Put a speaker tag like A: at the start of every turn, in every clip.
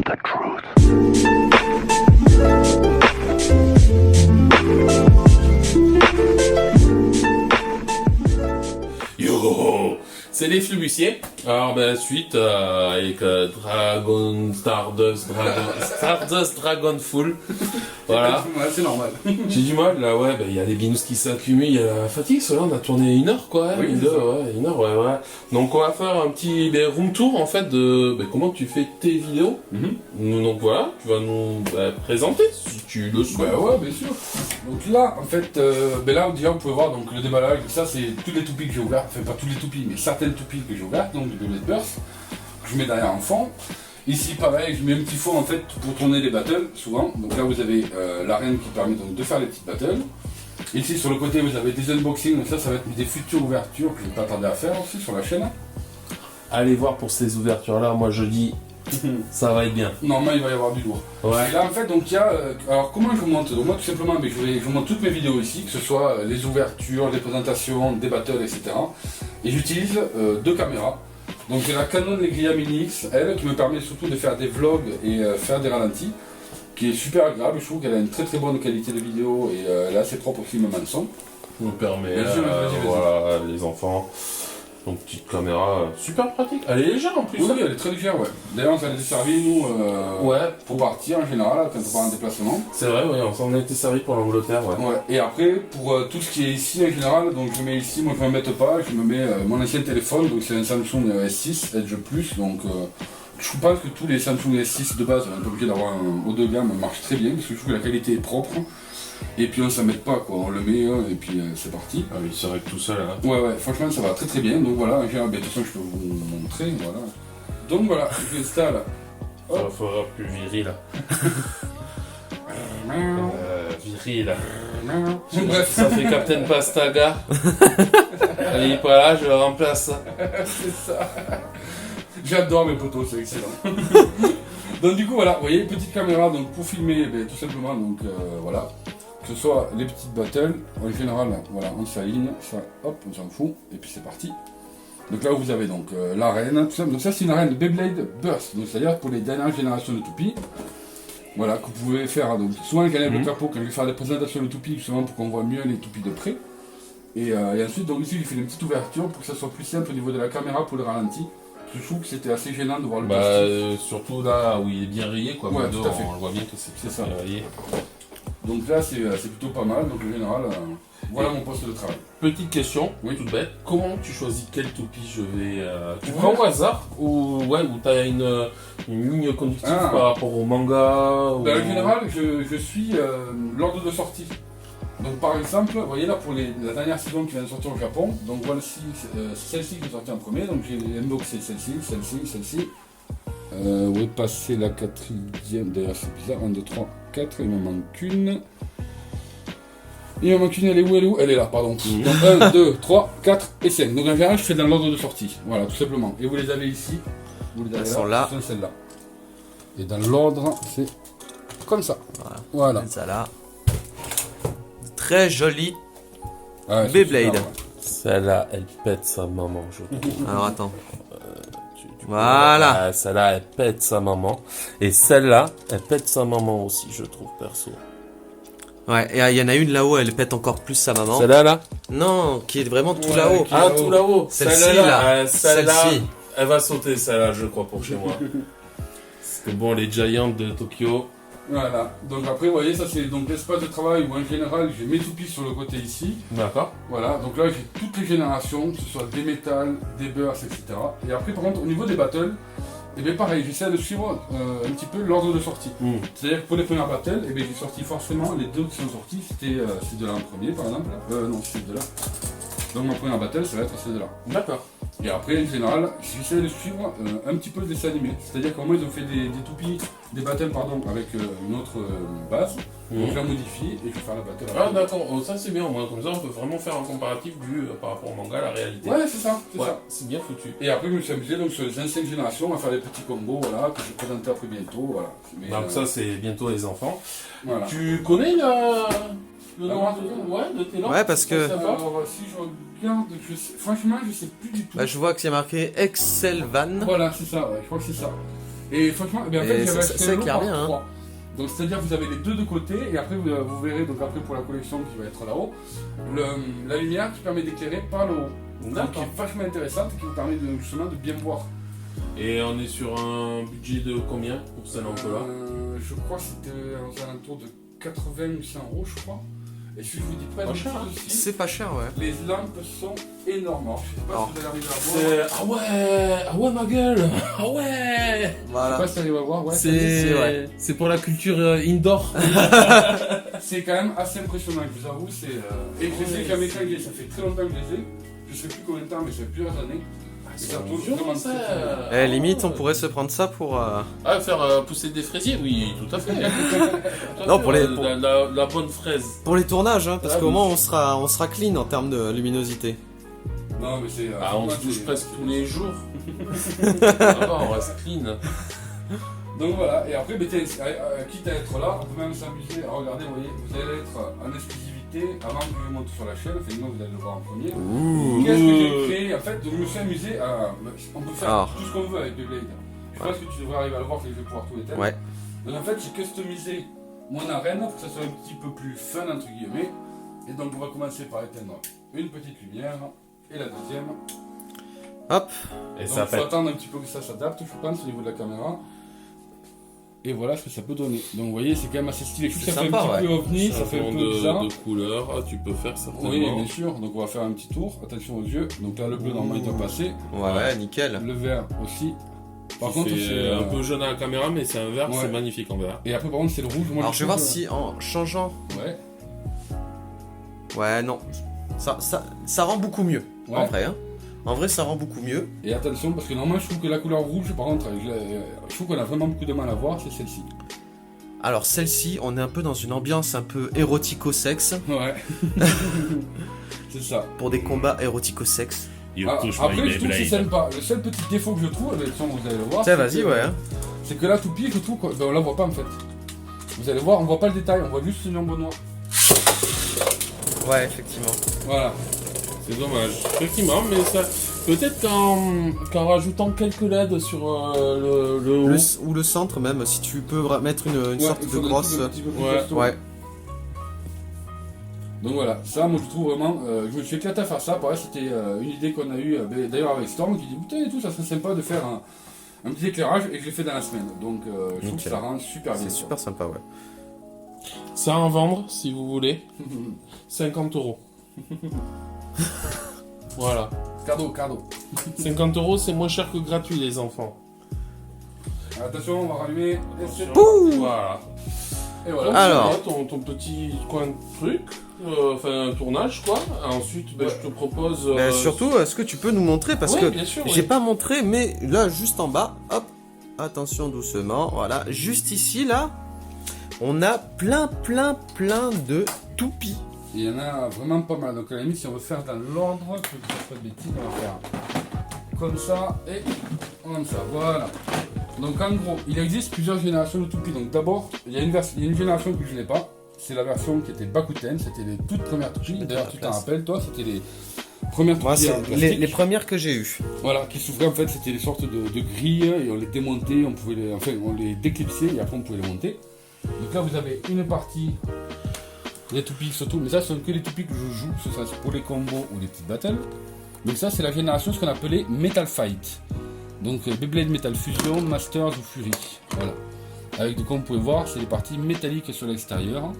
A: the truth.
B: Yo, c'est les Flubussiers. Alors ben suite avec Dragon Stardust Dragonful. Voilà.
C: Ouais, c'est normal.
B: J'ai du mal là, ouais, il y a les binous qui s'accumulent, il y a la fatigue, cela on a tourné 1 heure quoi,
C: Oui,
B: une
C: c'est
B: heure, ouais, 1 heure, ouais. Donc on va faire un petit room tour en fait de comment tu fais tes vidéos. Donc voilà, tu vas nous présenter si tu le souhaites.
C: Bah ouais, bien sûr. Donc là, en fait, là, déjà, vous pouvez voir donc, le déballage. Ça, c'est toutes les toupies que j'ai ouvertes. Enfin, pas toutes les toupies, mais certaines toupies que j'ai ouvertes. Donc, de les burst. Je mets derrière en fond. Ici, pareil, je mets un petit fond en fait pour tourner les battles, souvent. Donc là, vous avez l'arène qui permet donc de faire les petites battles. Ici, sur le côté, vous avez des unboxings. Donc ça va être des futures ouvertures que je vais pas tarder à faire aussi sur la chaîne.
B: Allez voir pour ces ouvertures là, moi je dis ça va être bien.
C: Normalement, il va y avoir du lourd.
B: Ouais.
C: Et là, en fait, donc il y a. Alors, comment je monte? Donc, moi, tout simplement, je monte toutes mes vidéos ici, que ce soit les ouvertures, les présentations, des battles, etc. Et j'utilise 2 caméras. Donc, j'ai la Canon Legria Mini X, elle, qui me permet surtout de faire des vlogs et faire des ralentis, qui est super agréable. Je trouve qu'elle a une très très bonne qualité de vidéo et elle est assez propre aussi, même en son.
B: Nous permet,
C: Vas-y.
B: voilà, les enfants. Donc petite caméra super pratique. Elle est légère en plus.
C: Oui, elle est très légère, ouais. D'ailleurs, ça nous a servi, nous, pour partir en général, quand on part en déplacement.
B: C'est vrai, ouais, on s'en a été servi pour l'Angleterre, ouais.
C: Ouais. Et après, pour tout ce qui est ici en général, donc je mets ici, moi je ne me mets pas, je me mets mon ancien téléphone, donc c'est un Samsung S6 Edge Plus, donc je pense que tous les Samsung S6 de base, on est obligé d'avoir un haut de gamme, marche très bien, parce que je trouve que la qualité est propre. Et puis on ne s'embête pas quoi, on le met et puis c'est parti.
B: Ah oui, c'est vrai que tout seul là.
C: Ouais, franchement ça va très très bien, donc voilà, de toute façon je peux vous montrer, voilà. Donc voilà, j'installe.
B: Ça fera plus viril. Viril.
C: Bref,
B: Ça fait Captain Pastaga. Elle est pas là, je le remplace.
C: c'est ça. J'adore mes potos, c'est excellent. Donc du coup voilà, vous voyez, petite caméra donc pour filmer tout simplement, donc voilà. Que ce soit les petites battles, en général, voilà, on s'aligne, ça, hop, on s'en fout, et puis c'est parti. Donc là vous avez donc l'arène, tout ça. Donc ça c'est une arène Beyblade Burst, donc c'est-à-dire pour les dernières générations de toupies. Voilà, que vous pouvez faire, donc souvent les canaux de capot, quand je vais faire des présentations de toupies, justement pour qu'on voit mieux les toupies de près. Et ensuite, donc ici j'ai fait une petite ouverture pour que ça soit plus simple au niveau de la caméra pour le ralenti. Je trouve que c'était assez gênant de voir le plastique.
B: Surtout là où il est bien rayé, quoi.
C: Ouais,
B: Dos,
C: tout à fait.
B: on le voit bien que c'est
C: ça.
B: bien rayé.
C: Donc là c'est plutôt pas mal, donc en général, voilà mon poste de travail.
B: Petite question,
C: Oui.
B: toute bête. Comment tu choisis quelle toupie je vais. Tu prends au hasard ou t'as une ligne conductive par rapport au manga ou...
C: En général, je suis l'ordre de sortie. Donc par exemple, vous voyez là pour la dernière saison qui vient de sortir au Japon, donc voici celle-ci qui est sortie en premier, donc j'ai unboxé celle-ci. Où est passée la 4e? D'ailleurs c'est bizarre, 1, 2, 3, 4, il me manque une. Il me manque une, elle est où? Elle est là, pardon. Donc 1, 2, 3, 4 et 5. Donc en général je fais dans l'ordre de sortie, voilà tout simplement. Et vous les avez ici, vous les avez
D: Elles sont là.
C: ce sont celles-là. Et dans l'ordre c'est comme ça. Voilà.
D: Ça là. Très jolie
C: Ah, c'est
D: Beyblade.
C: super, ouais.
B: Celle-là, elle pète sa maman, je trouve.
D: Alors attends. Voilà.
B: Ah, celle-là, elle pète sa maman. Et celle-là, elle pète sa maman aussi, je trouve, perso.
D: Ouais, et il y en a une là-haut, elle pète encore plus sa maman.
B: Celle-là, là?
D: Non, qui est vraiment tout
C: Ouais,
D: là-haut.
C: qui-
B: Ah, tout là-haut.
D: Celle-ci,
B: Celle-là,
D: là.
B: celle-là,
D: Celle-ci.
B: elle va sauter, celle-là, je crois, pour chez moi. Parce que bon, les Giants de Tokyo...
C: Voilà, donc après vous voyez ça c'est donc l'espace de travail où en général j'ai mes toupies sur le côté ici.
B: D'accord.
C: Voilà, donc là j'ai toutes les générations, que ce soit des métals, des bursts, etc. Et après par contre au niveau des battles, et bien pareil, j'essaie de suivre un petit peu l'ordre de sortie. C'est-à-dire que pour les premières battles, et bien j'ai sorti forcément les deux qui sont sortis, c'était celle-là en premier par exemple. Non, c'est celle-là. Donc ma première battle ça va être celle-là.
B: D'accord.
C: Et après, en général, j'essaie de suivre un petit peu le dessin animé. C'est-à-dire qu'au moins, ils ont fait des toupies, des battles, pardon, avec une autre base. Donc, je la modifie et je vais faire la battle.
B: Ah, d'accord. Oh, ça, c'est bien. Au moins, comme ça, on peut vraiment faire un comparatif par rapport au manga, la réalité.
C: Ouais, c'est ça, c'est
B: Ouais,
C: ça.
B: c'est bien foutu.
C: Et après, je me suis amusé donc, sur les anciennes générations à faire des petits combos, voilà, que je vais présenter après bientôt, voilà. Mais,
B: Donc ça, c'est bientôt les enfants.
C: voilà.
B: Tu connais le nom
C: marque,
B: de tes langues?
D: Ouais, parce que-
B: Ça va
C: Alors, si je regarde, franchement, je sais plus du tout.
D: Bah, je vois que c'est marqué Excel Van.
C: Voilà, c'est ça, ouais, je crois que c'est ça. Et franchement, en
D: Et
C: fait, j'avais
D: ça
C: acheté un lot
D: éclaire
C: par
D: bien, hein.
C: 3. Donc c'est-à-dire que vous avez les deux de côté, et après vous verrez, donc après pour la collection qui va être là-haut, la lumière qui permet d'éclairer par le haut. Donc qui
B: D'accord.
C: est vachement intéressante et qui vous permet justement de bien voir.
B: Et on est sur un budget de combien pour cette lampe-là?
C: Je crois que c'était aux alentours de 80 ou 100 euros, je crois. Et si je vous dis pas
B: Pas
C: de
B: cher, hein.
C: bêtises aussi,
D: C'est pas cher, ouais.
C: les lampes sont énormes. Alors, je sais pas
D: Alors,
C: si vous allez arriver à voir.
B: Ah ouais ma gueule. Ah ouais.
C: Je sais
D: Voilà.
C: pas si vous allez à voir, ouais.
D: C'est-
B: C'est pour la culture indoor.
C: C'est quand même assez impressionnant, je vous avoue. Et je les ai jamais craqué, ça fait très longtemps que je les ai. Je sais plus combien de temps, mais ça fait plusieurs années. Et ça tourne vraiment très, très bien.
D: Limite, on pourrait se prendre ça pour.
B: Ah, faire pousser des fraisiers, oui, tout à fait. Tout à
D: Non,
B: fait,
D: pour les-
B: la bonne fraise.
D: Pour les tournages, hein, parce
B: Ah,
D: qu'au
B: oui.
D: moins on sera clean en termes de luminosité.
C: Non, mais c'est.
B: Ah, on se
C: c'est-
B: touche presque tous les jours. Ah, on reste clean.
C: Donc voilà, et après, quitte à être là, on peut même s'amuser à regarder, vous voyez, vous allez être en exclusivité avant que je monte sur la chaîne, enfin, nous vous allez le voir en premier.
D: Ouh.
C: Qu'est-ce que j'ai créé en fait? Donc je me suis amusé à. On peut faire
D: Alors.
C: tout ce qu'on veut avec Beyblade. Je pense que tu devrais arriver à le voir, que je vais pouvoir tout éteindre.
D: Ouais.
C: Donc en fait, j'ai customisé mon arène pour que ça soit un petit peu plus fun, entre guillemets. Et donc on va commencer par éteindre une petite lumière et la deuxième.
D: Hop.
B: Et
C: Donc
B: ça
C: il faut
B: fait.
C: attendre un petit peu que ça s'adapte, je pense, au niveau de la caméra. Et voilà ce que ça peut donner. Donc vous voyez, c'est quand même assez stylé. Je trouve que
D: C'est
C: ça fait
D: sympa,
C: un petit peu ovni, ça fait un peu bizarre.
B: de couleurs. Ah, tu peux faire certainement.
C: Oui, bien sûr. Donc on va faire un petit tour. Attention aux yeux. Donc là, le bleu normalement il doit passer.
D: Ouais, nickel.
C: Le vert aussi. Par contre,
B: c'est
C: c'est
B: un peu jaune à la caméra, mais c'est un vert,
C: Ouais.
B: c'est magnifique en vert.
C: Et après, par contre, c'est le rouge. Moi,
D: Alors je vais voir
C: trouve
D: si en changeant.
C: que- Ouais.
D: Ouais, non. Ça rend beaucoup mieux.
C: Ouais.
D: En vrai, hein. En vrai, ça rend beaucoup mieux.
C: Et attention, parce que normalement, je trouve que la couleur rouge, par contre, je trouve qu'on a vraiment beaucoup de mal à voir, c'est celle-ci.
D: Alors celle-ci, on est un peu dans une ambiance un peu érotico-sexe.
C: Ouais. C'est ça.
D: Pour des combats érotico-sexe.
C: Ah, après, je trouve que c'est sympa. Le seul petit défaut que je trouve, avec ça, vous allez le voir.
D: Tiens,
C: c'est
D: vas-y,
C: que-
D: ouais. Hein.
C: C'est que là, Toupie, je trouve qu'on la voit pas en fait. Vous allez voir, on voit pas le détail, on voit juste une ombre noire.
D: Ouais, effectivement.
C: Voilà.
B: C'est dommage. Effectivement, mais ça. Peut-être qu'en rajoutant quelques LED sur le haut.
D: Ou le centre même, si tu peux mettre une
C: Ouais,
D: sorte
C: il
D: de
C: faut des
D: grosse.
C: trucs un petit peu plus
B: Ouais.
C: costauds.
D: Ouais.
C: Donc voilà, ça, moi je trouve vraiment. Je me suis éclaté à faire ça. Pareil, c'était une idée qu'on a eue d'ailleurs avec Storm qui dit putain et tout, ça serait sympa de faire un petit éclairage et je l'ai fait dans la semaine. Donc je trouve que
D: Nickel.
C: ça rend super bien.
D: C'est super sympa, ouais.
B: Ça à en vendre, si vous voulez. 50 euros. Voilà.
C: Cadeau, cadeau.
B: 50 euros, c'est moins cher que gratuit, les enfants.
C: Attention, on va rallumer. Et c'est
B: Voilà.
C: Et voilà.
B: Donc,
D: Alors.
B: c'est bon, ton petit coin de truc, enfin un tournage quoi. Ensuite, ben,
C: Ouais.
B: je te propose.
D: Surtout, est-ce que tu peux nous montrer? Parce
B: ouais,
D: que
B: bien sûr,
D: j'ai
B: oui.
D: pas montré, mais là, juste en bas, hop, attention doucement, voilà, juste ici, là, on a plein de toupies.
C: Il y en a vraiment pas mal. Donc à la limite, si on veut faire dans l'ordre, que je ne fasse pas de bêtises, on va faire comme ça et comme ça. Voilà. Donc en gros, il existe plusieurs générations de toupies. Donc d'abord, il y a une génération que je n'ai pas. C'est la version qui était Bakuten, c'était les toutes premières toupies. D'ailleurs, tu t'en rappelles, toi, c'était les premières toupies
D: Moi,
C: en
D: c'est
C: plastique.
D: les premières que j'ai eues.
C: Voilà, qui s'ouvraient en fait, c'était des sortes de grilles et on les démontait, on les déclipsait et après on pouvait les monter. Donc là, vous avez une partie des toupies surtout, mais ça, ce sont que les toupies que je joue, ce sera pour les combos ou les petites battles. Donc ça, c'est la génération ce qu'on appelait Metal Fight. Donc Beyblade Metal Fusion, Masters ou Fury. Voilà. Avec, comme vous pouvez voir, c'est les parties métalliques sur l'extérieur.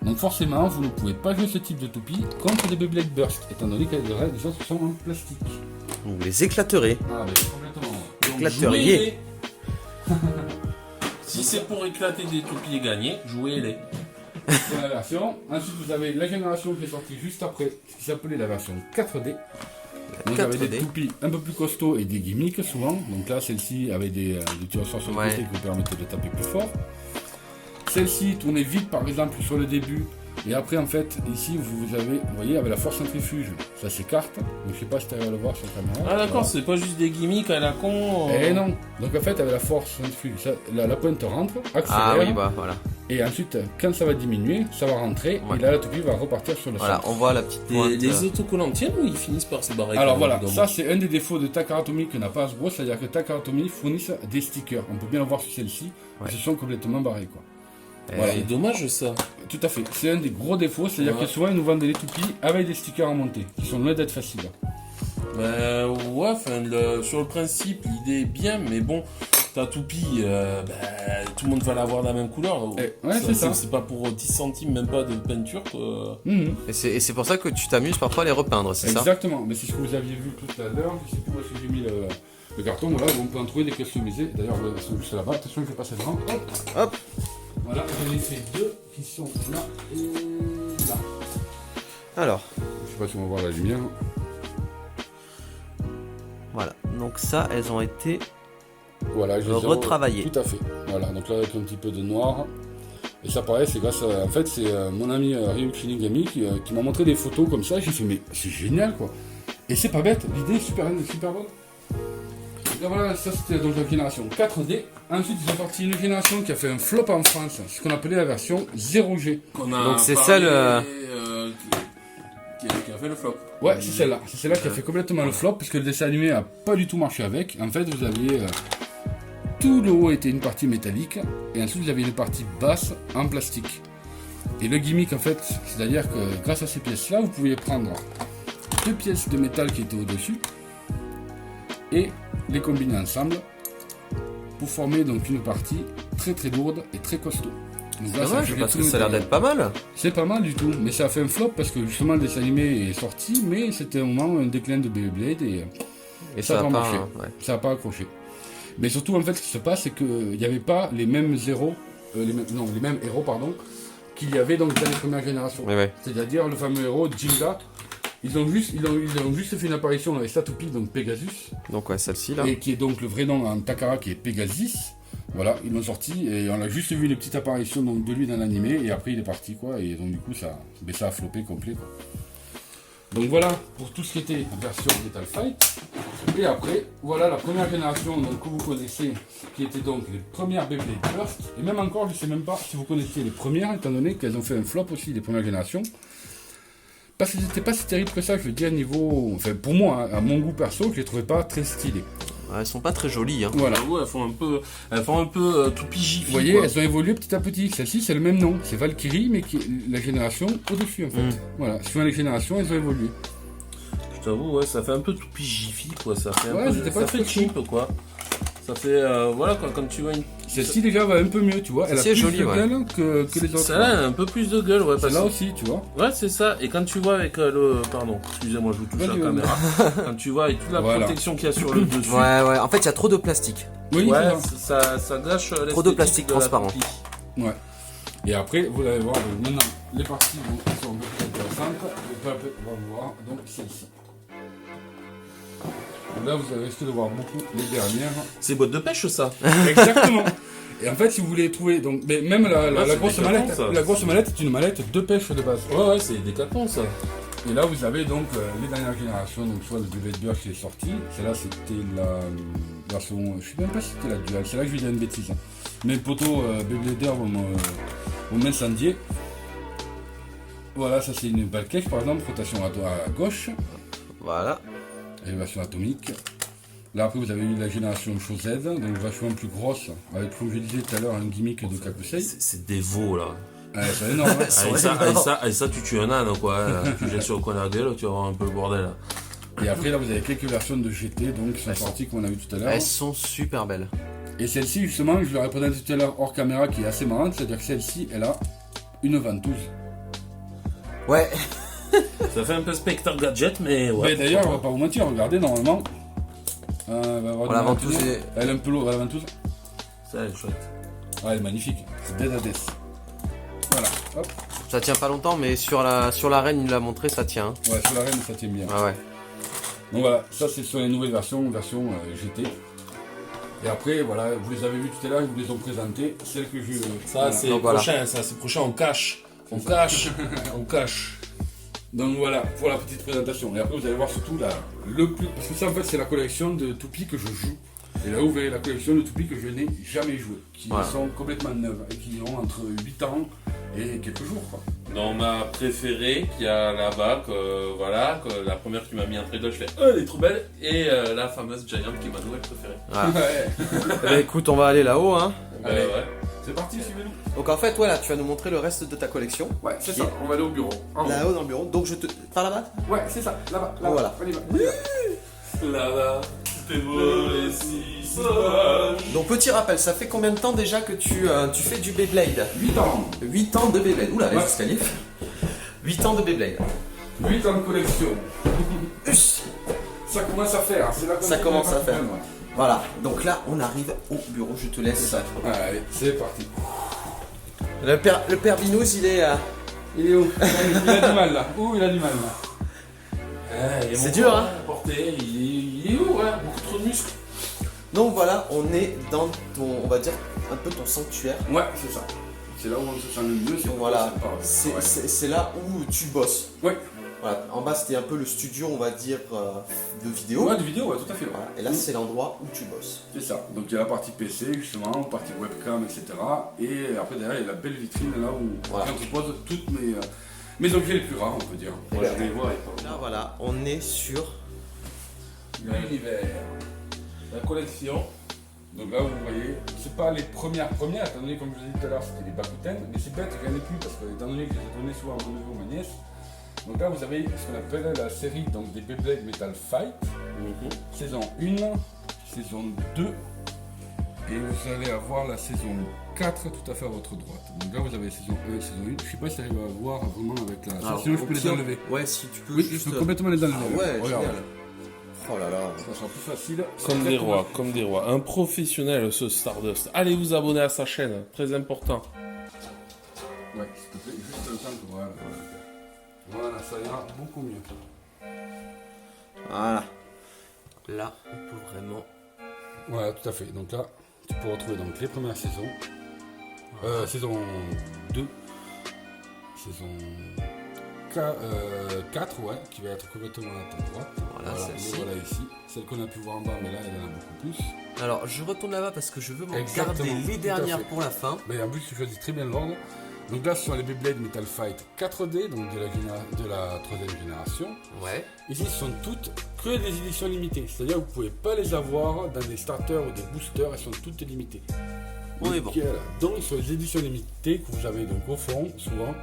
C: Donc forcément, vous ne pouvez pas jouer ce type de toupie contre des Beyblade Burst, étant donné que les autres sont en plastique.
D: Vous les éclaterez.
C: Ah, mais complètement.
B: Donc,
D: éclateriez.
B: jouez-les. Si c'est pour éclater des toupies et gagner, jouez-les.
C: C'est la version. Ensuite, vous avez la génération qui est sortie juste après, qui s'appelait la version 4D. Donc, avec
D: 4D.
C: des toupies un peu plus costauds et des gimmicks souvent. Donc là, celle-ci avait des petits ressorts sur le
D: Ouais.
C: côté qui vous permettaient de taper plus fort. Celle-ci tournait vite, par exemple, sur le début. Et après, en fait, ici, vous avez, vous voyez, avec la force centrifuge, ça s'écarte. Donc, je sais pas si tu arrives à le voir sur la caméra.
B: Ah d'accord,
C: Voilà.
B: c'est pas juste des gimmicks à la con.
C: Eh non. Donc, en fait, avec la force centrifuge, la pointe rentre, accélère.
D: Ah oui, bah voilà.
C: Et ensuite, quand ça va diminuer, ça va rentrer.
D: Ouais.
C: Et là, la toupie va repartir sur le
D: Voilà,
C: centre.
D: on voit la petite pointe.
B: Les autocollants tiennent ou ils finissent par se barrer?
C: Alors
B: quand
C: voilà,
B: même,
C: ça c'est un des défauts de Takara Tomy que n'a pas Hasbro, c'est-à-dire que Takara Tomy fournissent des stickers. On peut bien le voir sur celle-ci,
D: Ouais.
C: ils se sont complètement barrés quoi.
B: Voilà. C'est dommage ça.
C: Tout à fait, c'est un des gros défauts, c'est-à-dire
B: Ouais.
C: que souvent ils nous vendent des toupies avec des stickers à monter, qui sont loin d'être faciles.
B: Ben ouais, enfin, sur le principe, l'idée est bien, mais bon, ta toupie, tout le monde va l'avoir de la même couleur.
C: Ouais, c'est ça.
B: C'est pas pour 10 centimes, même pas de peinture. Quoi.
C: Mhm.
D: Et c'est pour ça que tu t'amuses parfois à les repeindre, c'est ça?
C: Exactement, mais c'est ce que vous aviez vu tout à l'heure, je sais plus où est-ce que j'ai mis le carton, voilà, on peut en trouver des customisés, d'ailleurs elles sont juste là-bas, attention je vais passer devant, hop,
D: Hop.
C: Voilà, j'en ai fait deux qui sont là et là.
D: Alors,
C: Je sais pas si on va voir la lumière.
D: voilà. Donc ça, elles ont été
C: Voilà, je les ai
D: retravaillées.
C: Tout à fait. Voilà, donc là avec un petit peu de noir. Et ça pareil, c'est grâce à... En fait, c'est mon ami Ryu Shinigami qui m'a montré des photos comme ça. J'ai fait, mais c'est génial quoi. Et c'est pas bête, l'idée est super bonne. Et voilà, ça c'était donc la génération 4D. Ensuite, ils ont sorti une génération qui a fait un flop en France, ce qu'on appelait la version 0G.
D: Donc c'est celle,
B: qui a fait le flop.
C: Ouais, c'est celle-là. C'est celle-là qui a fait complètement le flop, parce que le dessin animé a pas du tout marché avec. En fait, vous aviez... tout le haut était une partie métallique, et ensuite vous aviez une partie basse en plastique. Et le gimmick, en fait, c'est-à-dire que grâce à ces pièces-là, vous pouviez prendre deux pièces de métal qui étaient au-dessus, et les combiner ensemble, pour former donc une partie très très lourde et très costaud. Donc là,
D: dommage,
C: fait
D: parce
C: tout
D: que
C: le
D: ça a l'air
C: métal.
D: d'être pas mal.
C: C'est pas mal du tout, mais ça a fait un flop parce que justement le dessin animé est sorti, mais c'était un moment un déclin de Beyblade et ça a pas marché.
D: Ouais.
C: Ça n'a pas accroché. Mais surtout en fait ce qui se passe c'est qu'il n'y avait pas les mêmes héros, les mêmes héros pardon, qu'il y avait donc dans les premières générations.
D: Ouais.
C: C'est-à-dire le fameux héros Jinga. Ils ont juste fait une apparition avec sa toupie, donc Pegasus,
D: Donc ouais, celle-ci là.
C: et qui est donc le vrai nom en Takara qui est Pegasus. Voilà, ils l'ont sorti et on a juste vu une petite apparition donc, de lui dans l'animé et après il est parti quoi et donc du coup ça a floppé complet quoi. Donc voilà pour tout ce qui était version Metal Fight. Et après voilà la première génération donc, que vous connaissez qui était donc les premières Beyblade Burst et même encore je sais même pas si vous connaissiez les premières étant donné qu'elles ont fait un flop aussi les premières générations. Parce que c'était pas si terrible que ça, je veux dire, niveau. Enfin, pour moi, hein, à mon goût perso, je les trouvais pas très stylées.
D: Ouais, elles sont pas très jolies, hein.
C: Voilà.
B: Ouais, elles font un peu toupie jiffy.
C: Vous voyez,
B: quoi.
C: elles ont évolué petit à petit. Celle-ci, c'est le même nom. C'est Valkyrie, mais qui est la génération au-dessus, en fait. Voilà. Suivant les générations, elles ont évolué.
B: Je t'avoue, ouais, ça fait un peu toupie jiffy, quoi. Ça fait un
C: Ouais,
B: peu,
C: c'était pas
B: ça fait
C: très
B: cheap, quoi. Ça fait, voilà, quoi, quand tu vois une...
C: Celle-ci, déjà, va un peu mieux, tu vois. Elle a
D: C'est
C: plus
D: joli,
C: de
D: ouais.
C: gueule que les autres.
B: Celle-là a un peu plus de gueule, ouais. Parce
C: Celle-là
B: que...
C: aussi, tu vois.
B: Ouais, c'est ça. Et quand tu vois avec le... Pardon, excusez-moi, je vous touche
C: Vas-y,
B: la
C: vas-y.
B: caméra. Quand tu vois avec toute la
C: Voilà.
B: protection qu'il y a sur le dessus...
D: Ouais, en fait, il y a trop de plastique.
C: Oui,
B: Ouais,
C: c'est ça.
B: ça gâche l'esthétique
D: Trop de plastique
B: la
D: transparent.
B: toupie.
C: Ouais. Et après, vous allez voir, donc, maintenant, les parties donc, qui sont un peu plus intéressantes. On va voir, donc, celle-ci. Donc là, vous allez risquer de voir beaucoup les dernières.
B: C'est boîte de pêche, ça.
C: Exactement. Et en fait, si vous voulez trouver, donc, mais même la
B: c'est
C: grosse
B: des
C: mallette,
B: cartons, ça.
C: la grosse mallette est une mallette de pêche de base.
B: Ouais, c'est des cartons, ça.
C: Et là, vous avez donc les dernières générations, donc soit le Beyblade Burst qui est sorti, celle-là c'était la version, je sais même pas si c'était la dual, c'est là que je vais dire une bêtise. Mes potos Beyblader vont m'incendier. Voilà, ça c'est une balle cage par exemple, rotation à gauche,
D: Voilà.
C: élévation atomique. Là après vous avez eu la génération Show Z, donc vachement plus grosse, avec comme je disais tout à l'heure un gimmick de Kakusei.
B: C'est des veaux, là.
C: C'est énorme, hein.
B: Avec ça, tu tues un âne, quoi. Tu jettes sur le coin de la gueule, tu vas voir un peu le bordel, là.
C: Et après là vous avez quelques versions de GT donc qui sont sorties comme on a vu tout à l'heure.
D: Elles sont super belles.
C: Et celle-ci, justement, je leur ai présenté tout à l'heure hors caméra, qui est assez marrante, c'est-à-dire que celle-ci, elle a une ventouse.
D: Ouais.
B: Ça fait un peu Spectre Gadget, mais ouais.
C: Mais d'ailleurs, on va pas vous mentir, regardez, normalement.
D: La ventouse est-
C: Elle est un peu lourde, la ventouse.
B: Ça, elle est chouette.
C: Ouais, elle est magnifique. C'est Dead Hades. Voilà, hop.
D: Ça tient pas longtemps, mais sur la reine, il l'a montré, ça tient. Hein.
C: Ouais, sur la reine, ça tient bien.
D: Ah ouais.
C: Donc voilà, ça c'est sur les nouvelles versions, version GT. Et après, voilà, vous les avez vues tout à l'heure, ils vous les ont présentées. Celles que je.
B: Ça,
C: voilà.
B: c'est
D: Donc, voilà.
B: prochain, ça, c'est prochain en cache. On cache. On cache.
C: Donc voilà, pour la petite présentation. Et après, vous allez voir surtout le plus. Parce que ça, en fait, c'est la collection de toupies que je joue. Et là, vous verrez la collection de toupies que je n'ai jamais joué. Qui sont complètement neuves. Et qui ont entre 8 ans et quelques jours, quoi.
B: Dans ma préférée, qui a là-bas, que la première qui m'a mis un trade, je fais oh, elle est trop belle. Et la fameuse Giant qui est ma nouvelle préférée.
D: Voilà.
C: Ouais.
D: Eh ben, écoute, on va aller là-haut, hein.
C: Allez.
B: Ouais.
C: C'est parti, suivez-nous.
D: Donc en fait, voilà, tu vas nous montrer le reste de ta collection.
C: Ouais, c'est ça. On va aller au bureau. En haut.
D: Là-haut dans le bureau. Donc je te... Par là-bas?
C: Ouais, c'est ça. Là-bas.
D: Oh, voilà.
C: On y va.
B: Là-bas, t'es beau et si sauvage.
D: Donc petit rappel, ça fait combien de temps déjà que tu fais du Beyblade?
C: 8 ans.
D: 8 ans de Beyblade. Oula, les
C: Ouais.
D: escaliers. 8 ans de Beyblade.
C: 8 ans de collection.
D: Us.
C: Ça commence à faire. C'est là qu'on
D: Ça
C: est
D: commence à
C: pas
D: faire.
C: mal, ouais.
D: Voilà, donc là on arrive au bureau, je te laisse.
C: Allez, c'est parti.
D: Le père Binous, il est...
C: Il est où? Il a du mal là. Où il a du mal là?
D: C'est dur, hein.
B: Porter, il est où, ouais? Beaucoup trop de muscles.
D: Donc voilà, on est dans ton, on va dire, un peu ton sanctuaire.
C: Ouais, c'est ça. C'est là où on se sent le mieux.
D: Donc voilà,
C: c'est pas-
D: c'est là où tu bosses.
C: Ouais.
D: Voilà, en bas c'était un peu le studio, on va dire, de vidéo.
C: Ouais, de vidéo, ouais, tout à fait.
D: Voilà, et là c'est l'endroit où tu bosses.
C: C'est ça. Donc il y a la partie PC justement, la partie webcam, etc. Et après derrière il y a la belle vitrine là où
D: Voilà.
C: j'entrepose toutes mes objets les plus rares, on peut dire.
B: Moi, je les vois.
D: Là voilà, on est sur...
C: L'univers.
B: La collection.
C: Donc là, vous voyez, c'est pas les premières, étant donné, comme je vous ai dit tout à l'heure, c'était les Bakuten, mais c'est bête, j'en ai plus parce que, étant donné que j'ai donné souvent à mon neveu ou ma nièce. Donc là, vous avez ce qu'on appelle la série donc, des Beyblade Metal Fight, saison 1, saison 2, et vous allez avoir la saison 4 tout à fait à votre droite. Donc là, vous avez saison 1 et saison 1. Je sais pas si tu arrives à voir vraiment avec la.
D: Alors,
C: Sinon, je peux les enlever.
D: Ouais, si tu peux
C: Oui,
D: juste...
C: je peux complètement les enlever.
D: Ah ouais,
C: regarde.
D: génial. Oh là là.
C: Ça sera plus facile.
B: Comme
C: C'est
B: des
C: très
B: rois, comme des rois. Un professionnel, ce Stardust. Allez vous abonner à sa chaîne, très important.
C: Ouais, s'il te plaît, juste le temps que voilà. Voilà, ça ira beaucoup mieux.
D: Voilà. Là, on peut vraiment...
C: Voilà, tout à fait. Donc là, tu peux retrouver donc les premières saisons. Saison 2. Saison 4, ouais, qui va être complètement à ta droite.
D: Voilà, celle-ci.
C: Voilà ici. Celle qu'on a pu voir en bas, mais là, il y en a beaucoup plus.
D: Alors, je retourne là-bas parce que je veux m'en
C: Exactement,
D: garder les
C: tout à
D: dernières
C: fait.
D: pour la fin.
C: Mais en plus, tu choisis très bien l'ordre. Donc là, ce sont les Beyblade Metal Fight 4D, donc de la troisième génération.
D: Ouais.
C: Ici, ce sont toutes que des éditions limitées. C'est-à-dire que vous ne pouvez pas les avoir dans des starters ou des boosters, elles sont toutes limitées.
D: On est bon.
C: Nickel. Donc, sur les éditions limitées que vous avez donc au fond, souvent,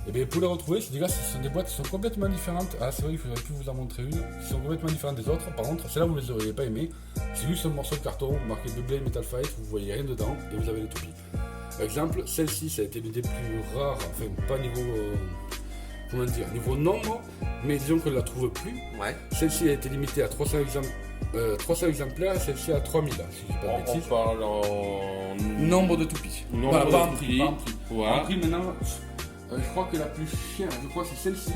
C: et bien pour les retrouver, ce sont des boîtes qui sont complètement différentes. Ah, c'est vrai que j'aurais pu vous en montrer une, qui sont complètement différentes des autres. Par contre, celle-là, vous ne les auriez pas aimées. C'est juste un morceau de carton marqué Beyblade Metal Fight, vous voyez rien dedans et vous avez les toupies. Par exemple, celle-ci, ça a été l'une des plus rares, enfin, pas niveau. Comment dire, niveau nombre, mais disons qu'on ne la trouve plus.
D: Ouais.
C: Celle-ci a été limitée à 300 exemplaires, celle-ci à 3000, si je dis pas de
B: On
C: bêtises.
B: parle en...
C: Nombre de toupies.
B: Nombre
C: Pas en
B: de
C: prix,
B: toupies.
C: pas en prix.
B: Voilà.
C: En prix maintenant, je crois que la plus chère, je crois que c'est celle-ci.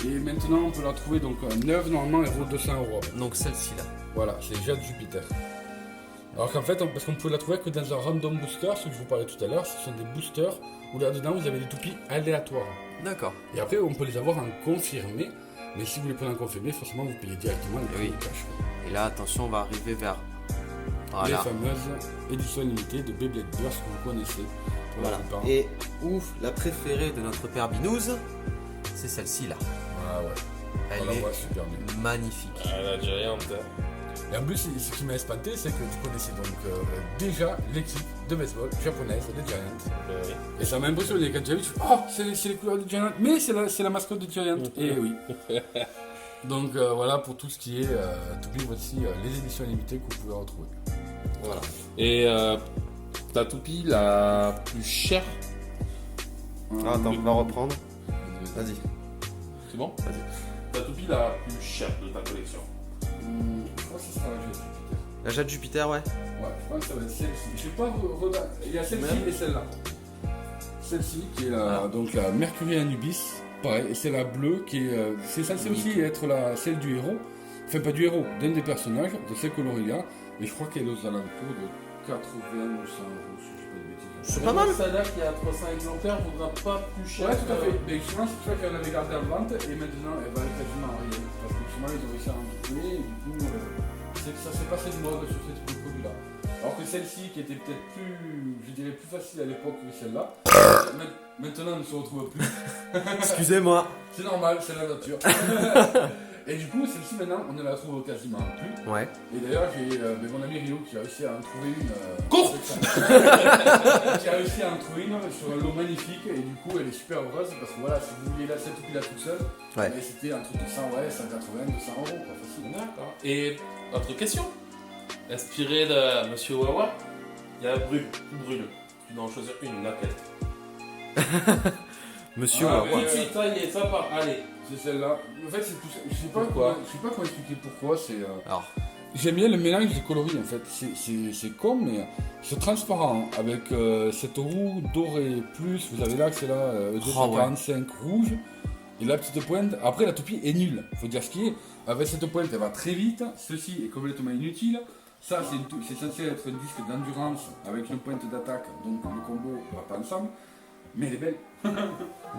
C: Et maintenant on peut la trouver donc neuve, normalement elle vaut 200 €.
D: Donc celle-ci là.
C: Voilà, c'est Jade Jupiter. Alors qu'en fait, parce qu'on peut la trouver que dans un random booster, ce que je vous parlais tout à l'heure, ce sont des boosters où là-dedans vous avez des toupies aléatoires.
D: D'accord.
C: Et après on peut les avoir en confirmé, mais si vous les prenez en confirmé, forcément vous payez directement le prix
D: Oui.
C: de cash.
D: Et là, attention, on va arriver vers...
C: Les
D: Voilà.
C: fameuses éditions limitées de Beyblade Burst que vous connaissez pour
D: Voilà.
C: la plupart.
D: Et ouf, la préférée de notre père Binous, c'est celle-ci là.
C: Ah ouais,
D: Elle
C: on la
D: est
C: voit super bien.
D: magnifique.
B: Ah, la Giant.
C: Et en plus, ce qui m'a espanté, c'est que tu connaissais donc déjà l'équipe de baseball japonaise, les Giants. Et ça m'a impressionné quand j'ai vu, oh, c'est les couleurs des Giants, mais c'est la mascotte des Giants. Et oui. Donc voilà pour tout ce qui est, t'oublies aussi les éditions limitées que vous pouvez retrouver.
D: Voilà.
B: Et ta toupie la plus chère,
D: Ah, attends, on va reprendre. Vas-y.
B: c'est bon?
D: Vas-y.
B: Ta toupie la plus chère de ta collection.
C: Je crois que ce sera la Jade Jupiter.
D: La Jade Jupiter, ouais.
C: Ouais, je pense que ça va être celle-ci. Je sais pas, il y a celle-ci et celle-là. Celle-ci qui est donc la Mercury Anubis, pareil, et c'est la bleue qui est. C'est censé aussi être celle du héros, enfin pas du héros, d'un des personnages, de celle que l'on regarde, et je crois qu'elle est aux alentours de 80 ou 100 euros, si je dis pas de bêtises.
D: C'est pas mal.
B: Celle-là qui a 300 exemplaires vaudra pas plus cher.
C: Ouais, tout à
B: que-
C: fait. Mais justement, c'est pour ça qu'elle avait gardé en vente et maintenant elle va quasiment en rien. Parce que justement, ils ont réussi à en trouver et du coup, ça s'est passé de mode sur ce type de produit-là. Alors que celle-ci, qui était peut-être plus, je dirais, plus facile à l'époque que celle-là, maintenant ne se retrouve plus.
D: Excusez-moi.
C: C'est normal, c'est la nature. Et du coup, celle-ci maintenant, on ne la trouve quasiment plus.
D: Ouais.
C: Et d'ailleurs, j'ai mon ami Rio qui a réussi à en trouver une.
B: Cours
C: Qui a réussi à en trouver une sur un lot magnifique. Et du coup, elle est super heureuse parce que voilà, si vous vouliez la cette toupie-là toute seule,
D: Ouais.
C: mais c'était un truc de 100, ouais, 180, 200 euros, quoi, facile.
B: D'accord. Et autre question. Inspiré de Monsieur Wawa, il y a Brûle. Tu dois en choisir une, laquelle?
D: Monsieur
C: Ah,
D: Wawa.
C: mais-
B: Tout de suite, ça y est, ça part. Allez.
C: C'est celle-là. En fait, c'est tout ça. Je sais pas
B: Pourquoi
C: comment expliquer pourquoi.
D: Alors,
C: J'aime bien le mélange des coloris en fait. C'est con, mais c'est transparent. Avec cette roue dorée plus, vous avez là que c'est là
D: Oh,
C: 245 rouge. Et la petite pointe. Après, la toupie est nulle. Faut dire ce qui est. Avec cette pointe, elle va très vite. Ceci est complètement inutile. Ça, c'est censé être un disque d'endurance avec une pointe d'attaque. Donc le combo va pas ensemble. Mais elle est belle.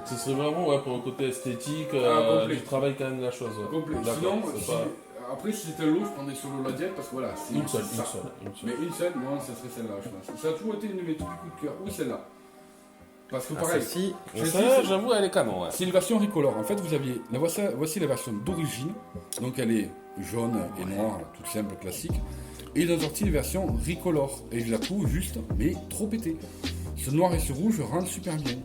B: Ce serait vraiment ouais, pour le côté esthétique,
C: complet.
B: du travail quand même de la chose. Ouais.
C: Complet.
B: D'accord,
C: Sinon,
B: c'est
C: si-
B: pas
C: après, si c'était un lot, je prendrais sur le Lodiette parce que voilà, c'est
B: une seule.
C: ça. Mais une seule, non, ça serait celle-là, je pense. Ça a toujours été une de mes tout petits coups de cœur. Ou celle-là. Parce que
D: ah,
C: pareil,
D: celle-ci.
C: je sais,
B: Ça, j'avoue, elle est canon. Ouais.
C: c'est une version Ricolor. En fait, vous aviez, voici la version d'origine. Donc elle est jaune et noire, toute simple, classique. Et ils ont sorti une version Ricolor. Et je la trouve juste, mais trop pétée. Ce noir et ce rouge rendent super bien.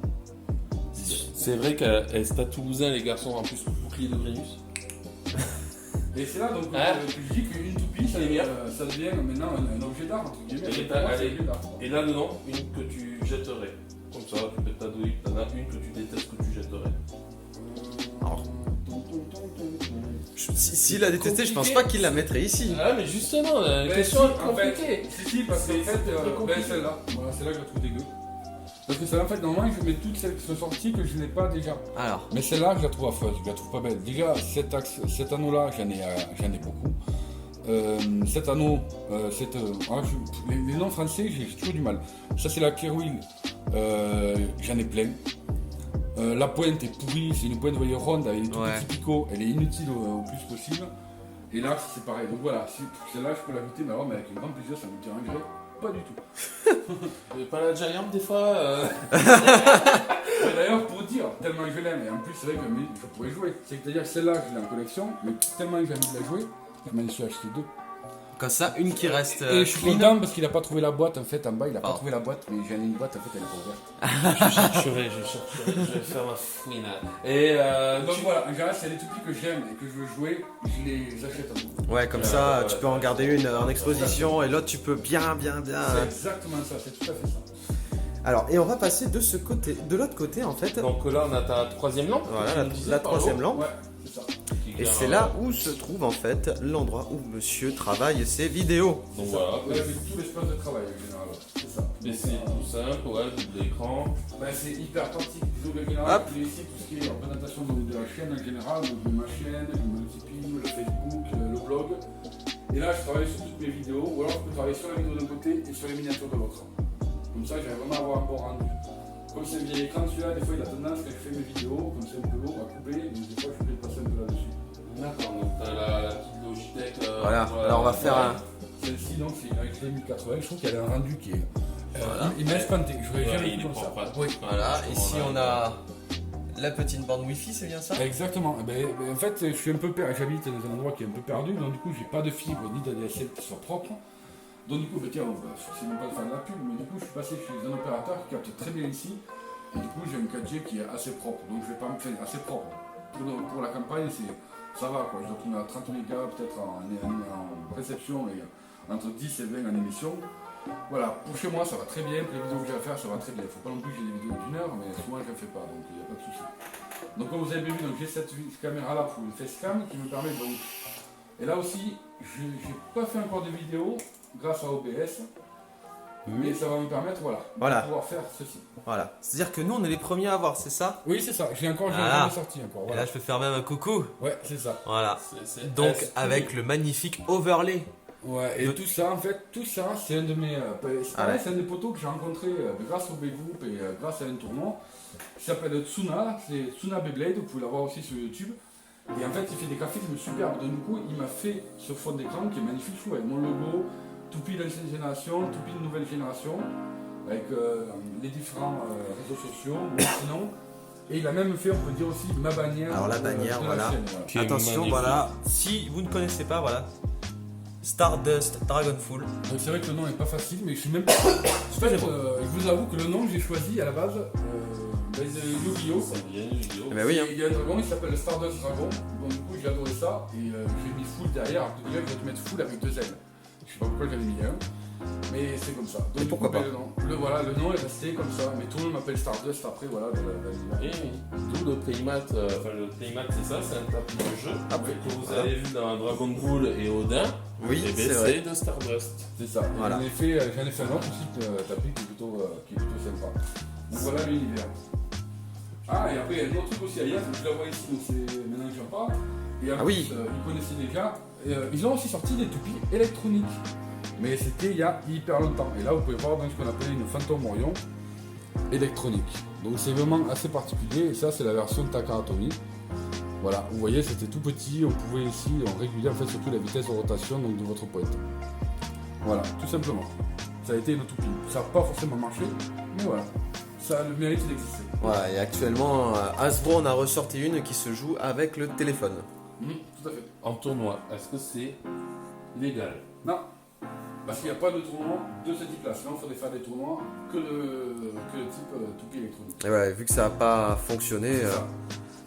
B: C'est vrai qu'est à Toulousain, les garçons, en plus, le bouclier de Brennus.
C: Et c'est là donc
B: Ah.
C: que je dis qu'une toupie, ça
B: Elle est bien.
C: devient maintenant un objet d'art, entre guillemets.
B: Elle est
C: Pour moi,
B: pas-
C: c'est
B: elle
C: un objet d'art.
B: Et là-dedans, une que tu jetterais. Comme ça, tu peux t'adouiller. T'en as une que tu détestes que tu jetterais.
D: Alors. S'il a détesté, je pense pas qu'il la mettrait ici.
B: Ah, mais justement, la
C: Mais
B: question
C: si,
B: est
C: en fait,
B: compliquée.
C: Si, parce qu'en
B: C'est
C: fait,
B: très compliqué.
C: celle-là, voilà, celle-là que je trouve dégueu. Parce que celle-là, en fait, normalement, je mets toutes celles qui sont sorties que je n'ai pas déjà.
D: Alors,
C: Mais celle-là, je la trouve affreuse, je la trouve pas belle. Déjà, cet anneau-là, j'en ai beaucoup. Cet anneau, les noms français, j'ai toujours du mal. Ça, c'est la Kerwil, j'en ai plein. La pointe est pourrie, c'est une pointe vous voyez, ronde avec des tout
D: Ouais.
C: petits picots, elle est inutile au plus possible. Et là, c'est pareil. Donc voilà, celle-là, je peux la goûter, mais alors, mais avec un grand plaisir, ça me dirait pas du tout.
B: Pas la Giant des fois
C: Mais d'ailleurs, pour dire, tellement je l'aime, et en plus, c'est vrai que je pourrais jouer. C'est-à-dire que celle-là, je l'ai en collection, mais tellement j'ai envie de la jouer, je m'en suis acheté deux.
D: comme ça, une qui reste
C: Et je suis
D: clean.
C: content parce qu'il a pas trouvé la boîte, en fait, en bas, il a pas
D: Oh.
C: trouvé la boîte, mais j'ai une boîte, en fait, elle est pas ouverte.
B: Je chercherai, je vais faire ma fouine. Et
C: Donc voilà, en général, c'est les toupis que j'aime et que je veux jouer, je les achète en groupe.
D: Ouais, comme ça, tu peux en garder une en exposition et l'autre, tu peux bien.
C: C'est exactement ça, c'est tout à fait ça.
D: Alors, et on va passer de ce côté, de l'autre côté en fait.
B: donc là, on a ta troisième lampe.
D: Voilà,
B: tu
D: la,
B: nous disais,
D: la
B: par
D: troisième
B: haut,
D: lampe.
C: Ouais, c'est ça.
B: qui
D: Et
B: éclaire,
D: c'est là où se trouve en fait l'endroit où monsieur travaille ses vidéos.
B: Donc voilà,
C: Ouais, c'est tout l'espace de travail en général, c'est ça.
B: mais c'est tout simple, ouais, double écran.
C: Ben, c'est hyper pratique. Disons que général,
D: Hop.
C: j'ai ici tout ce qui est représentation de la chaîne en général, donc de ma chaîne, mon Tipeee, le Facebook, le blog. Et là, je travaille sur toutes mes vidéos, ou alors je peux travailler sur la vidéo d'un côté et sur les miniatures de l'autre. Comme ça, j'arrive vraiment à avoir un bon rendu. Comme c'est un vieil écran, celui-là, des fois, il a tendance, quand je fais mes vidéos, comme c'est un peu lourd à couper, donc des fois, je vais passer un peu là-dessus.
B: D'accord, donc t'as la petite Logitech.
D: Voilà, alors on va faire un.
C: Celle-ci, donc, c'est une HD 1080, je trouve qu'elle a un rendu qui est.
D: Voilà.
C: Il m'a espanté, je voyais
B: Ouais,
C: jamais
B: il
C: vu
B: est
C: comme ça.
B: propre.
C: Oui.
D: Voilà, ici on a la petite bande Wi-Fi, c'est bien ça?
C: Exactement. En fait, je suis un peu perdu. J'habite dans un endroit qui est un peu perdu, donc du coup, j'ai pas de fibre ni d'ADSL qui soit propre. Donc du coup, tiens, c'est même pas de faire de la pub, mais du coup, je suis passé chez un opérateur qui capte très bien ici. Et du coup, j'ai un 4G qui est assez propre. Donc je vais pas me faire assez propre. Pour la campagne, ça va quoi. Je dois tourner à 30 mégas peut-être en réception et entre 10 et 20 en émission. Voilà, pour chez moi ça va très bien, pour les vidéos que j'ai à faire ça va très bien. Faut pas non plus que j'ai des vidéos d'une heure, mais souvent je ne fais pas, donc il n'y a pas de souci. Donc comme vous avez bien vu, j'ai cette caméra là pour une facecam qui me permet de... Et là aussi, je n'ai pas fait encore de vidéo grâce à OBS, mais ça va me permettre
D: Voilà.
C: de pouvoir faire ceci.
D: Voilà. C'est-à-dire que nous on est les premiers à voir, c'est ça?
C: Oui c'est ça, j'ai
D: Ah.
C: jamais sorti encore.
D: Et
C: Voilà.
D: là je peux faire même un coucou.
C: Ouais, c'est ça.
D: Voilà.
B: C'est
D: Donc
B: S.
D: avec le magnifique overlay.
C: Ouais, et tout ça, en fait, c'est un de mes.
D: ouais.
C: C'est un des potos que j'ai rencontré grâce au B-Group et grâce à un tournoi qui s'appelle Tsuna, c'est Tsuna Beyblade, vous pouvez l'avoir aussi sur YouTube. Et en fait, il fait des graphismes superbes. Donc, du coup, il m'a fait ce fond d'écran qui est magnifique, je trouve, avec mon logo, Toupie d'ancienne génération, Toupie de nouvelle génération, avec les différents réseaux sociaux, mon prénom. Et il a même fait, on peut dire aussi, ma bannière.
D: Alors, la bannière,
C: de
D: voilà.
C: chaîne,
B: Qui est
D: Attention,
B: magnifique.
D: voilà. Si vous ne connaissez pas, voilà. Stardust Dragonful.
C: Donc c'est vrai que le nom n'est pas facile, mais je suis même pas. En fait, je vous avoue que le nom que j'ai choisi à la base, c'est Yu-Gi-Oh!
B: Ça vient du vidéo.
D: Eh ben oui, hein.
C: Il y a un dragon, il s'appelle le Stardust Dragon. Donc du coup j'ai adoré ça et j'ai mis full derrière. Alors que déjà je vais te mettre full avec 2 ailes. Je sais pas pourquoi j'en ai mis un. Mais c'est comme ça. Donc,
D: Et pourquoi
C: du coup,
D: pas.
C: le nom est resté comme ça. Mais tout le monde m'appelle Stardust après, voilà.
B: Et d'où le playmat, le playmat c'est ça, c'est un tapis de jeu.
C: Après,
B: Que vous
D: Voilà.
B: avez vu dans Dragon Ball et Odin,
D: Oui,
B: et
D: c'est
B: ben,
D: vrai.
B: c'est de Stardust.
C: c'est ça.
D: Voilà.
C: J'en ai fait un autre aussi tapis qui est plutôt sympa. Donc voilà l'univers. Ah, et après, il y a un autre truc aussi, Alias, je la vois ici, donc c'est maintenant que j'en parle. Et en
D: Ah
C: plus,
D: oui.
C: ils connaissaient déjà. Ils ont aussi sorti des toupies électroniques. Mais c'était il y a hyper longtemps. Et là, vous pouvez voir donc, ce qu'on appelle une Phantom Orion électronique. Donc c'est vraiment assez particulier. Et ça, c'est la version Takaratomi. Voilà, vous voyez, c'était tout petit. On pouvait ici, on régulait en fait surtout la vitesse de rotation donc, de votre pointe. Voilà, tout simplement. Ça a été une toupie. Ça n'a pas forcément marché, mais voilà. Ça a le mérite d'exister.
D: Voilà, et actuellement, Hasbro en a ressorti une qui se joue avec le téléphone.
C: Tout à fait.
B: En tournoi, est-ce que c'est légal?
C: Non, parce qu'il n'y a pas de tournoi de ce type-là. Sinon, il faudrait faire des tournois que le type toupie électronique.
D: Et ouais, vu que ça n'a pas fonctionné,
C: C'est ça.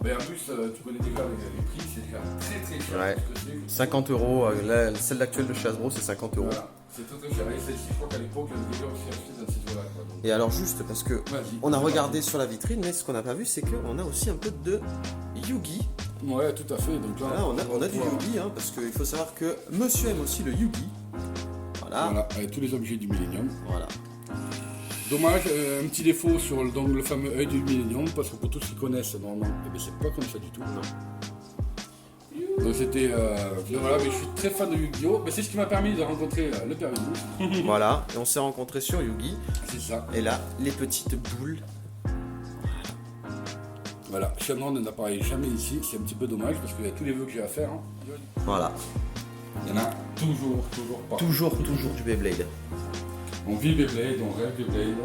C: Mais en plus, tu connais déjà les prix, c'est déjà très très cher.
D: Ouais.
C: Parce que c'est-
D: 50 euros, celle actuelle de chez Hasbro, c'est 50 euros.
C: Voilà, c'est très très cher. Et celle-ci, je crois qu'à l'époque, elle avait déjà aussi acheté dans ces eaux-là. quoi. Donc,
D: Et alors juste parce que
C: vas-y.
D: on a regardé sur la vitrine, mais ce qu'on n'a pas vu, c'est qu'on a aussi un peu de Yugi.
C: Ouais, tout à fait. Donc là,
D: Voilà, on a du
C: pouvoir-
D: Yugi, hein, parce qu'il faut savoir que monsieur aime aussi le Yugi. Voilà.
C: Voilà, avec tous les objets du Millennium.
D: Voilà.
C: Dommage, un petit défaut sur donc, le fameux œil du Millennium, parce que pour tous qui connaissent, normalement, eh ben, c'est pas comme ça du tout. Donc c'était. Donc voilà, mais je suis très fan de Yu-Gi-Oh! Mais c'est ce qui m'a permis de rencontrer le Père Vidou.
D: Voilà. Et on s'est rencontrés sur Yugi.
C: C'est ça.
D: Et là, les petites boules.
C: Voilà, Shenron n'apparaît jamais ici, c'est un petit peu dommage parce qu'il y a tous les vœux que j'ai à faire. Hein.
D: Voilà.
C: Il y en a toujours pas.
D: Toujours du Beyblade.
C: On vit Beyblade, on rêve Beyblade.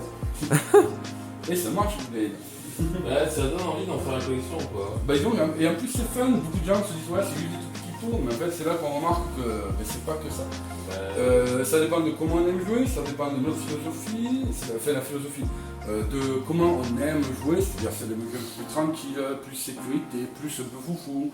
C: Et ça marche Beyblade.
B: Ouais, ça donne envie d'en faire la collection quoi.
C: Bah disons, et en plus c'est fun, beaucoup de gens se disent ouais c'est juste des trucs qui tournent, mais en fait c'est là qu'on remarque que ben, c'est pas que ça. Ça dépend de comment on aime jouer, ça dépend de notre philosophie, ça fait la philosophie de comment on aime jouer, c'est-à-dire c'est des jeux plus tranquilles, plus sécurité, plus un peu foufou.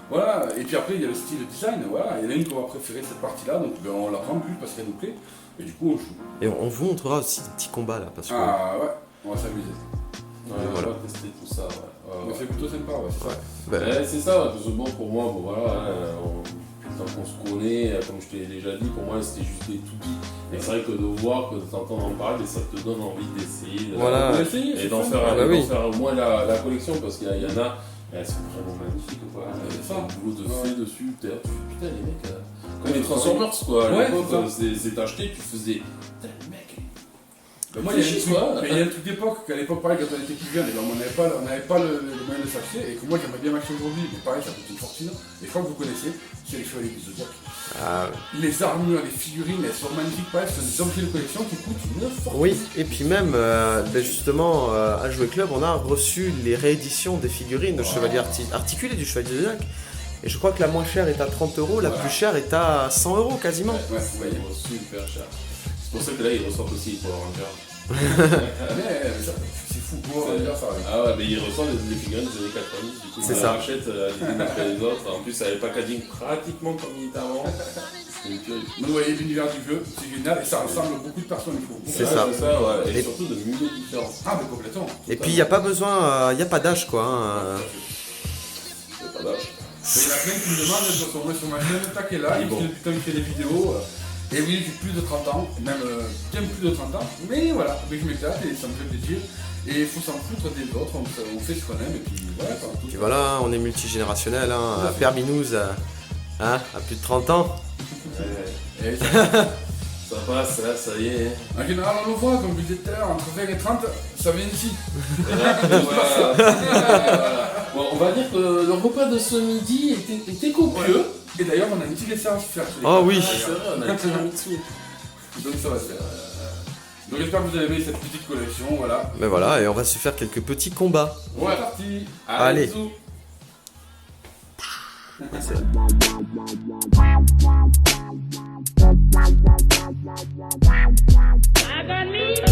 C: Voilà, et puis après il y a le style design, voilà, il y en a une qu'on va préférer cette partie-là, donc ben, on la prend plus parce qu'elle nous plaît, et du coup on joue.
D: Et on vous montrera aussi des petits combats là, parce que.
C: Ah ouais, on va s'amuser.
B: Ouais,
D: voilà.
B: on va tester tout ça. Ouais.
C: Mais c'est plutôt sympa, ouais, c'est ça.
D: Ben,
B: Ouais, c'est ça, parce que bon, pour moi, bon, voilà, tant qu'on se connaît, comme je t'ai déjà dit, pour moi c'était juste des toupies. Et c'est vrai que de voir, que de t'entendre en parler, ça te donne envie d'essayer.
D: Voilà.
C: On va essayer,
B: Et
C: c'est
B: d'en
C: fun.
B: faire,
D: Ah bah
B: d'en
D: oui.
B: faire au moins la collection, parce qu'il y en a, elles sont vraiment magnifiques quoi.
C: c'est ça.
B: Le boulot de
C: Ouais.
B: fait dessus, putain, les mecs, comme
C: Ouais,
B: les Transformers quoi. À
C: ouais,
B: l'époque,
C: c'est
B: c'est acheté, tu faisais. Putain, les mecs.
C: Bah, moi, il y a un
B: Réfléchis,
C: truc-
B: quoi.
C: mais il y a un truc d'époque, qu'à l'époque, pareil, quand on était plus jeune, et ben, on n'avait pas le moyen de s'acheter, et que moi j'aimerais bien m'acheter aujourd'hui, mais pareil, ça coûte une fortune. Et je crois que vous connaissez, c'est les Chevaliers du Zodiac.
D: ah,
C: Les armures, les figurines, elles sont magnifiques, pareil, ce sont des objets de collection qui coûtent une fortune.
D: oui, et puis même, ben justement, à Jouer Club, on a reçu les rééditions des figurines de Chevalier articulé du Chevalier de Zodiac. Et je crois que la moins chère est à 30 euros, la
C: Voilà.
D: plus chère est à 100 euros quasiment.
C: Ouais, vous voyez.
B: Ils sont super cher. C'est pour ça que là, ils ressortent aussi les Power Rangers.
C: Mais ça, c'est fou, on va dire ça.
B: Ah ouais, mais ils ressortent les figurines des années 90, du coup,
D: C'est
B: ils
D: ça.
B: rachètent les unes après les autres. En plus, ça avait packaging pratiquement comme il était avant. C'était une tuerie.
C: Mais vous voyez l'univers du jeu, c'est génial, et ça rassemble beaucoup de personnes, il faut.
D: C'est
B: Ouais,
D: ça.
B: C'est ça, ouais. Et
D: Et-
B: surtout de milieux différents.
C: Ah, mais complètement.
D: Et puis il n'y a pas besoin, il n'y a pas d'âge quoi. Hein.
B: C'est pas d'âge.
C: Il y en a plein qui me demandent, de toute façon, moi sur ma chaîne, tac est là,
B: Il est
C: il
B: bon.
C: fait putain, il fait des vidéos. Et oui, j'ai plus de 30 ans, même bien plus de 30 ans, mais voilà, mais je m'éclate et ça me fait plaisir. Et il faut s'en foutre des autres, on fait ce qu'on aime et puis voilà. Quoi, tout
D: Puis
C: ça.
D: voilà, on est multigénérationnel. Hein. Père Binous a plus de 30 ans.
B: Ouais.
C: Et ça-
B: Ça passe, là, ça y est.
C: en général, on le voit, comme je disais tout à l'heure, entre 20 et 30, ça vient ici.
B: Et là, voilà. Bon, on va dire que le repas de ce midi était copieux.
C: Et d'ailleurs, on a une petite dessert à se faire.
D: Oh oui.
B: Ah, c'est vrai, on a un tiramisu.
C: Donc ça va se faire. Donc j'espère que vous avez aimé cette petite collection, voilà.
D: Mais voilà, et on va se faire quelques petits combats.
C: On est parti.
D: Allez.
B: bisous.
E: I got me